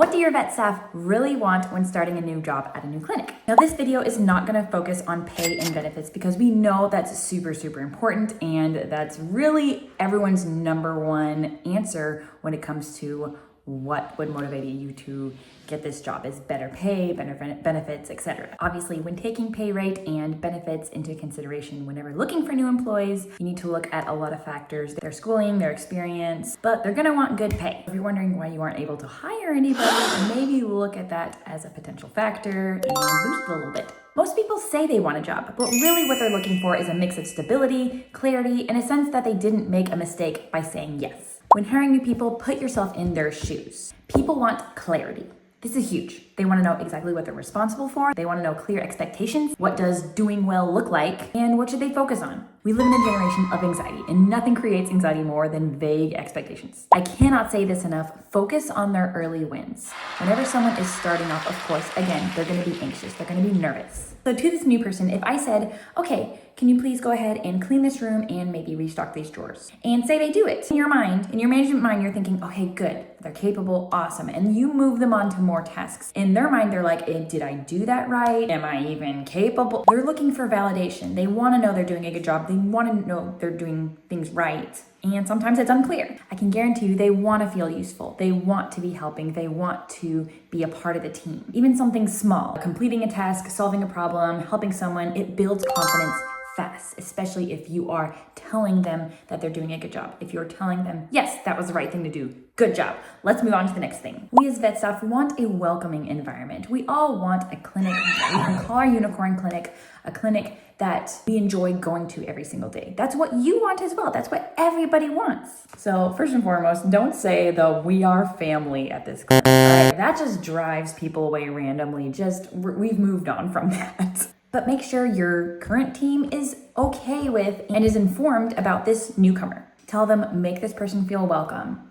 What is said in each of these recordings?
What do your vet staff really want when starting a new job at a new clinic? Now, this video is not going to focus on pay and benefits because we know that's super, super important, and that's really everyone's number one answer when it comes to what would motivate you to get this job is better pay, better benefits, etc. Obviously, when taking pay rate and benefits into consideration whenever looking for new employees, you need to look at a lot of factors, their schooling, their experience, but they're gonna want good pay. If you're wondering why you aren't able to hire anybody, maybe look at that as a potential factor and boost it a little bit. Most people say they want a job, but really what they're looking for is a mix of stability, clarity, and a sense that they didn't make a mistake by saying yes. When hiring new people, put yourself in their shoes. People want clarity. This is huge. They want to know exactly what they're responsible for. They want to know clear expectations. What does doing well look like? And what should they focus on? We live in a generation of anxiety, and nothing creates anxiety more than vague expectations. I cannot say this enough. Focus on their early wins. Whenever someone is starting off, of course, again, they're going to be anxious. They're going to be nervous. So to this new person, if I said, okay, can you please go ahead and clean this room and maybe restock these drawers? And say they do it. In your mind, in your management mind, you're thinking, okay, good. They're capable, awesome. And you move them on to more tasks. In their mind, they're like, did I do that right? Am I even capable? They're looking for validation. They want to know they're doing a good job. They want to know they're doing things right. And sometimes it's unclear. I can guarantee you they want to feel useful. They want to be helping. They want to be a part of the team. Even something small, completing a task, solving a problem, helping someone, it builds confidence fast, especially if you are telling them that they're doing a good job. If you're telling them, yes, that was the right thing to do. Good job. Let's move on to the next thing. We as vet staff want a welcoming environment. We all want a clinic, we can call our unicorn clinic, a clinic that we enjoy going to every single day. That's what you want as well. That's what everybody wants. So first and foremost, don't say the we are family at this clinic. Right? That just drives people away randomly. We've moved on from that. But make sure your current team is okay with and is informed about this newcomer. Tell them, make this person feel welcome.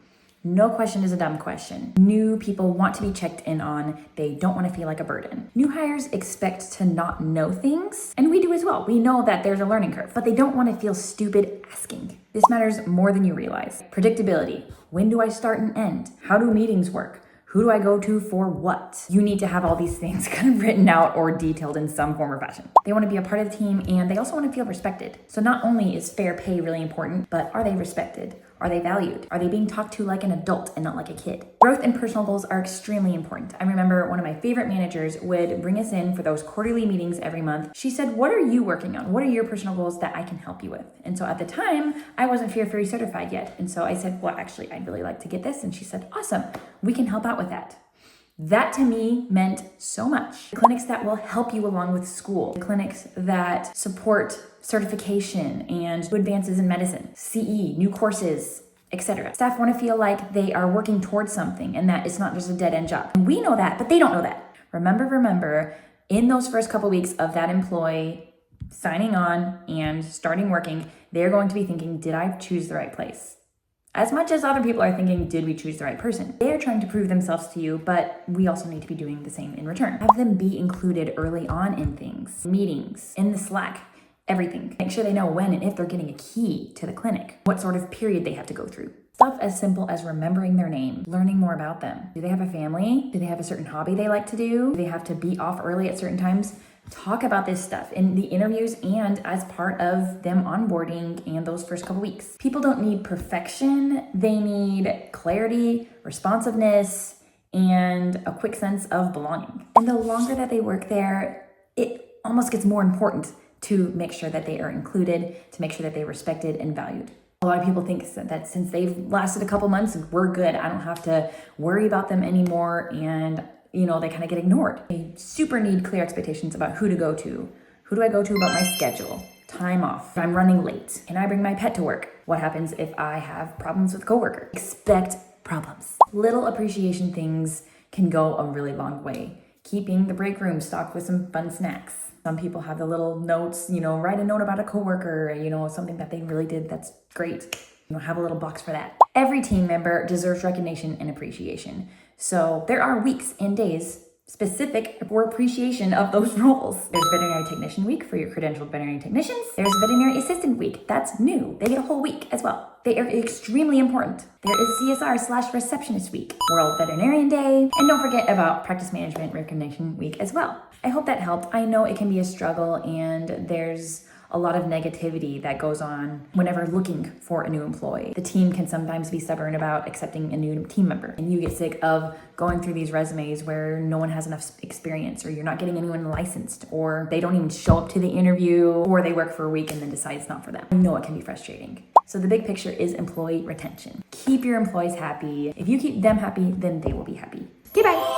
No question is a dumb question. New people want to be checked in on. They don't want to feel like a burden. New hires expect to not know things, and we do as well. We know that there's a learning curve, but they don't want to feel stupid asking. This matters more than you realize. Predictability. When do I start and end? How do meetings work? Who do I go to for what? You need to have all these things kind of written out or detailed in some form or fashion. They want to be a part of the team, and they also want to feel respected. So not only is fair pay really important, but are they respected? Are they valued? Are they being talked to like an adult and not like a kid? Growth and personal goals are extremely important. I remember one of my favorite managers would bring us in for those quarterly meetings every month. She said, what are you working on? What are your personal goals that I can help you with? And so at the time, I wasn't Fear Free certified yet. And so I said, well, actually, I'd really like to get this. And she said, awesome, we can help out with that. That to me meant so much. Clinics that will help you along with school, clinics that support certification and advances in medicine, CE, new courses, etc. Staff want to feel like they are working towards something and that it's not just a dead-end job. And we know that, but they don't know that. Remember, in those first couple weeks of that employee signing on and starting working, they're going to be thinking, did I choose the right place? As much as other people are thinking, did we choose the right person? They are trying to prove themselves to you, but we also need to be doing the same in return. Have them be included early on in things, meetings, in the Slack, everything. Make sure they know when and if they're getting a key to the clinic, what sort of period they have to go through. Stuff as simple as remembering their name, learning more about them. Do they have a family? Do they have a certain hobby they like to do? Do they have to be off early at certain times? Talk about this stuff in the interviews and as part of them onboarding and those first couple weeks. People don't need perfection. They need clarity, responsiveness, and a quick sense of belonging. And the longer that they work there, it almost gets more important to make sure that they are included, to make sure that they're respected and valued. A lot of people think that since they've lasted a couple months, we're good. I don't have to worry about them anymore, and they kind of get ignored. They super need clear expectations about who to go to. Who do I go to about my schedule? Time off. If I'm running late, can I bring my pet to work? What happens if I have problems with a coworker? Expect problems. Little appreciation things can go a really long way. Keeping the break room stocked with some fun snacks. Some people have the little notes, write a note about a coworker, something that they really did that's great. Have a little box for that. Every team member deserves recognition and appreciation. So there are weeks and days specific for appreciation of those roles. There's Veterinary Technician Week for your credentialed veterinary technicians. There's Veterinary Assistant Week. That's new. They get a whole week as well. They are extremely important. There is CSR/Receptionist Week, World Veterinarian Day, and don't forget about Practice Management Recognition Week as well. I hope that helped. I know it can be a struggle and there's a lot of negativity that goes on whenever looking for a new employee. The team can sometimes be stubborn about accepting a new team member, and you get sick of going through these resumes where no one has enough experience, or you're not getting anyone licensed, or they don't even show up to the interview, or they work for a week and then decide it's not for them. I know it can be frustrating. So the big picture is employee retention. Keep your employees happy. If you keep them happy, then they will be happy. Okay, bye.